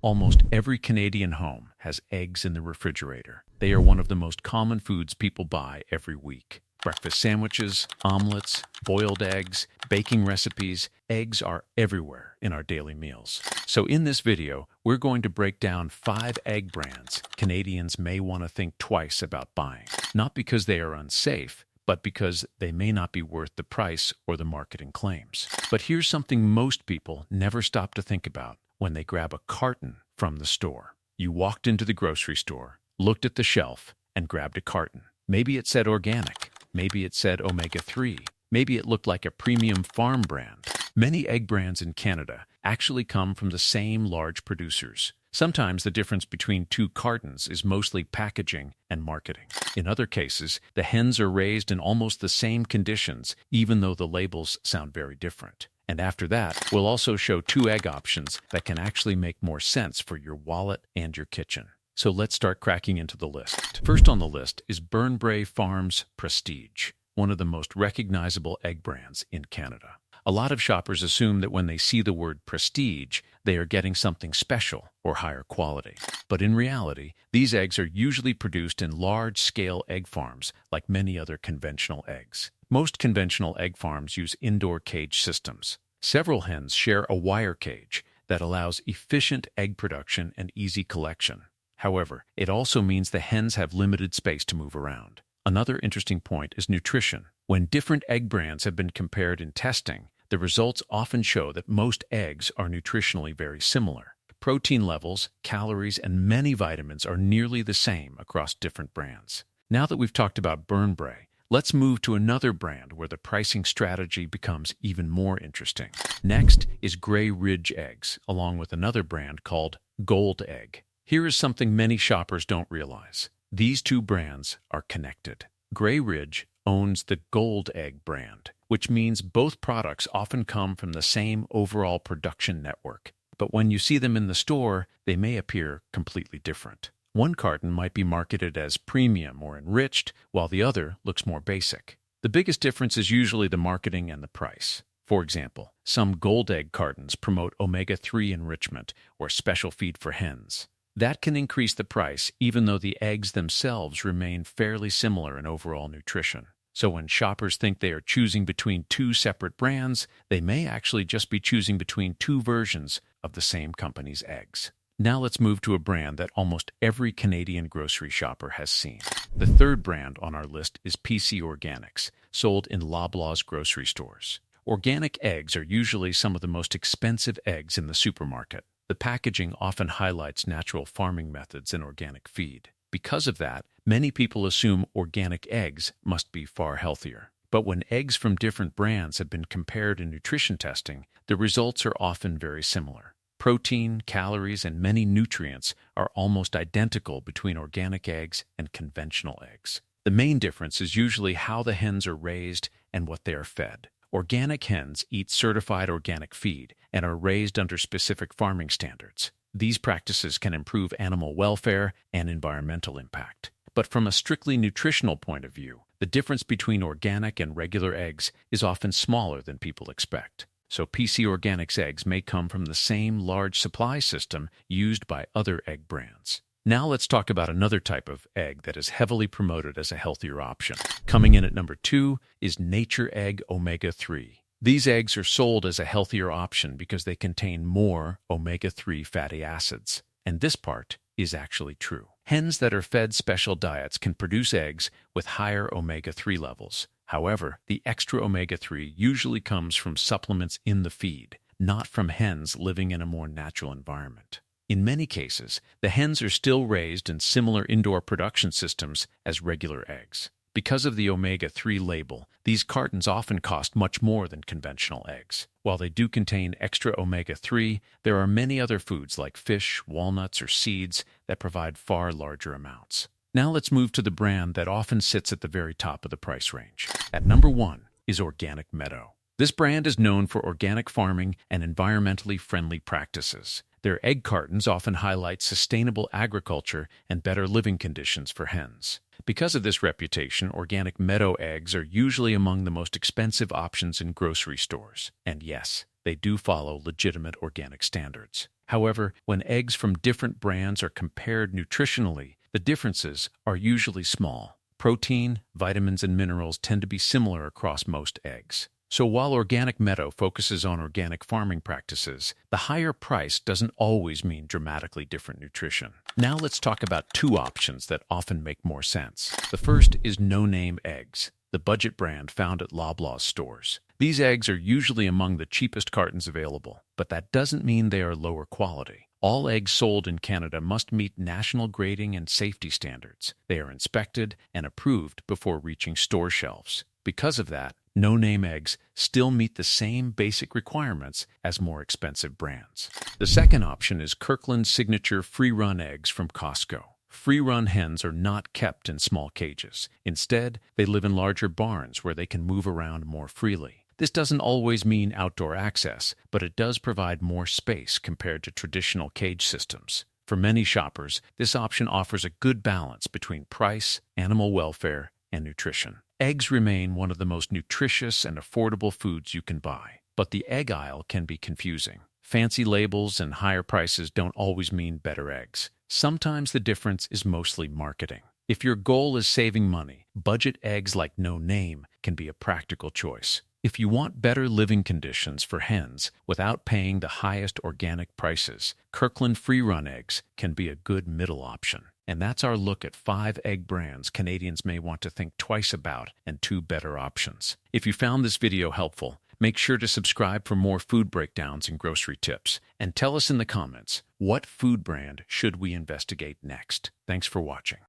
Almost every Canadian home has eggs in the refrigerator. They are one of the most common foods people buy every week. Breakfast sandwiches, omelets, boiled eggs, baking recipes, eggs are everywhere in our daily meals. So in this video, we're going to break down 5 egg brands Canadians may want to think twice about buying. Not because they are unsafe, but because they may not be worth the price or the marketing claims. But here's something most people never stop to think about when they grab a carton from the store. You walked into the grocery store, looked at the shelf, and grabbed a carton. Maybe it said organic. Maybe it said omega-3. Maybe it looked like a premium farm brand. Many egg brands in Canada actually come from the same large producers. Sometimes the difference between 2 cartons is mostly packaging and marketing. In other cases, the hens are raised in almost the same conditions, even though the labels sound very different. And after that, we'll also show 2 egg options that can actually make more sense for your wallet and your kitchen. So let's start cracking into the list. First on the list is Burnbrae Farms Prestige, one of the most recognizable egg brands in Canada. A lot of shoppers assume that when they see the word prestige, they are getting something special or higher quality. But in reality, these eggs are usually produced in large-scale egg farms like many other conventional eggs. Most conventional egg farms use indoor cage systems. Several hens share a wire cage that allows efficient egg production and easy collection. However, it also means the hens have limited space to move around. Another interesting point is nutrition. When different egg brands have been compared in testing, the results often show that most eggs are nutritionally very similar. Protein levels, calories, and many vitamins are nearly the same across different brands. Now that we've talked about Burnbrae, let's move to another brand where the pricing strategy becomes even more interesting. Next is Grey Ridge Eggs, along with another brand called Gold Egg. Here is something many shoppers don't realize. These 2 brands are connected. Grey Ridge owns the Gold Egg brand, which means both products often come from the same overall production network. But when you see them in the store, they may appear completely different. One carton might be marketed as premium or enriched, while the other looks more basic. The biggest difference is usually the marketing and the price. For example, some Gold Egg cartons promote omega-3 enrichment or special feed for hens. That can increase the price even though the eggs themselves remain fairly similar in overall nutrition. So when shoppers think they are choosing between 2 separate brands, they may actually just be choosing between 2 versions of the same company's eggs. Now let's move to a brand that almost every Canadian grocery shopper has seen. The third brand on our list is PC Organics, sold in Loblaws grocery stores. Organic eggs are usually some of the most expensive eggs in the supermarket. The packaging often highlights natural farming methods and organic feed. Because of that, many people assume organic eggs must be far healthier. But when eggs from different brands have been compared in nutrition testing, the results are often very similar. Protein, calories, and many nutrients are almost identical between organic eggs and conventional eggs. The main difference is usually how the hens are raised and what they are fed. Organic hens eat certified organic feed and are raised under specific farming standards. These practices can improve animal welfare and environmental impact. But from a strictly nutritional point of view, the difference between organic and regular eggs is often smaller than people expect. So PC Organics eggs may come from the same large supply system used by other egg brands. Now let's talk about another type of egg that is heavily promoted as a healthier option. Coming in at number 2 is Nature Egg Omega-3. These eggs are sold as a healthier option because they contain more omega-3 fatty acids. And this part is actually true. Hens that are fed special diets can produce eggs with higher omega-3 levels. However, the extra omega-3 usually comes from supplements in the feed, not from hens living in a more natural environment. In many cases, the hens are still raised in similar indoor production systems as regular eggs. Because of the omega-3 label, these cartons often cost much more than conventional eggs. While they do contain extra omega-3, there are many other foods like fish, walnuts, or seeds that provide far larger amounts. Now let's move to the brand that often sits at the very top of the price range. At number 1 is Organic Meadow. This brand is known for organic farming and environmentally friendly practices. Their egg cartons often highlight sustainable agriculture and better living conditions for hens. Because of this reputation, Organic Meadow eggs are usually among the most expensive options in grocery stores. And yes, they do follow legitimate organic standards. However, when eggs from different brands are compared nutritionally, the differences are usually small. Protein, vitamins, and minerals tend to be similar across most eggs. So while Organic Meadow focuses on organic farming practices, the higher price doesn't always mean dramatically different nutrition. Now let's talk about two options that often make more sense. The first is no-name eggs, the budget brand found at Loblaws stores. These eggs are usually among the cheapest cartons available, but that doesn't mean they are lower quality. All eggs sold in Canada must meet national grading and safety standards. They are inspected and approved before reaching store shelves. Because of that, no-name eggs still meet the same basic requirements as more expensive brands. The second option is Kirkland's signature free-run eggs from Costco. Free-run hens are not kept in small cages. Instead, they live in larger barns where they can move around more freely. This doesn't always mean outdoor access, but it does provide more space compared to traditional cage systems. For many shoppers, this option offers a good balance between price, animal welfare, and nutrition. Eggs remain one of the most nutritious and affordable foods you can buy, but the egg aisle can be confusing. Fancy labels and higher prices don't always mean better eggs. Sometimes the difference is mostly marketing. If your goal is saving money, budget eggs like No Name can be a practical choice. If you want better living conditions for hens without paying the highest organic prices, Kirkland free-run eggs can be a good middle option. And that's our look at 5 egg brands Canadians may want to think twice about and 2 better options. If you found this video helpful, make sure to subscribe for more food breakdowns and grocery tips. And tell us in the comments, what food brand should we investigate next? Thanks for watching.